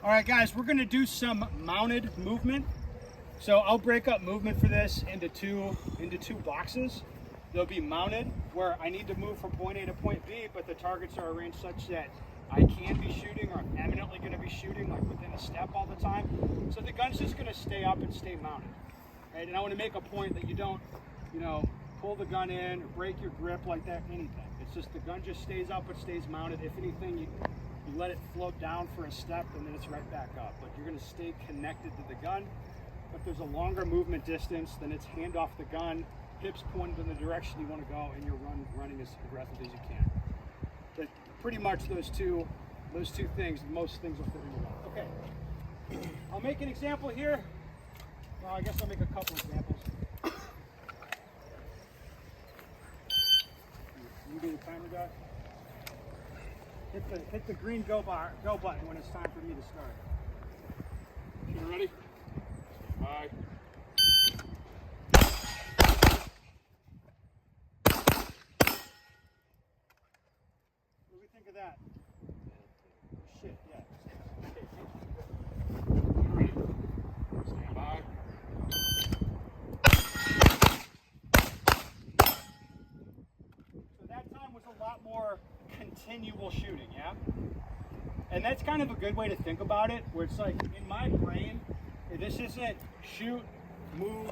All right, guys, we're gonna do some mounted movement. So I'll break up movement for this into two boxes. They'll be mounted, where I need to move from point A to point B, but the targets are arranged such that I can be shooting, or I'm eminently gonna be shooting, like within a step all the time. So the gun's just gonna stay up and stay mounted. Right? And I wanna make a point that you don't, pull the gun in or break your grip like that, anything. It's just the gun just stays up, it stays mounted. If anything, you let it float down for a step and then it's right back up. But you're gonna stay connected to the gun. If there's a longer movement distance, then it's hand off the gun, hips pointed in the direction you want to go, and you're running as aggressively as you can. But pretty much those two things, most things will fit into that. Okay, I'll make an example here. Well, I guess I'll make a couple examples. You be the timer guy. Hit the green go button when it's time for me to start. You ready? Bye. What do we think of that? Shit, yeah. Okay, ready? Stand by. So that time was a lot more continual shooting, yeah? And that's kind of a good way to think about it, where it's like, in my brain, this isn't shoot, move,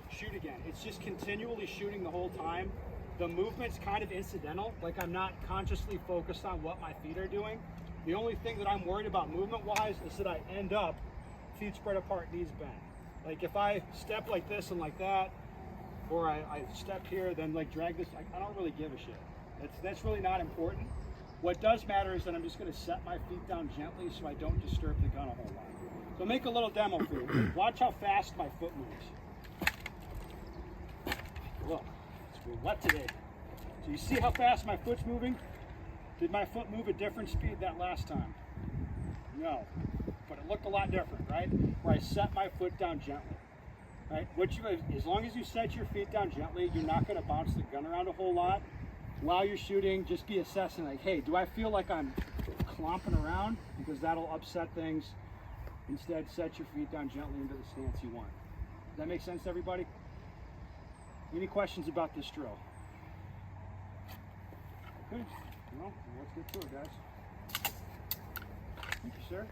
shoot again. It's just continually shooting the whole time. The movement's kind of incidental. Like, I'm not consciously focused on what my feet are doing. The only thing that I'm worried about movement-wise is that I end up feet spread apart, knees bent. Like, if I step like this and like that, or I step here, then like drag this, I don't really give a shit. That's really not important. What does matter is that I'm just gonna set my feet down gently so I don't disturb the gun a whole lot. So make a little demo for you. Watch how fast my foot moves. Look, it's wet today. So you see how fast my foot's moving? Did my foot move at different speed that last time? No, but it looked a lot different, right? Where I set my foot down gently, right? As long as you set your feet down gently, you're not gonna bounce the gun around a whole lot. While you're shooting, just be assessing like, hey, do I feel like I'm clomping around? Because that'll upset things. Instead, set your feet down gently into the stance you want. Does that make sense to everybody? Any questions about this drill? Okay, well, let's get to it, guys. Thank you, sir.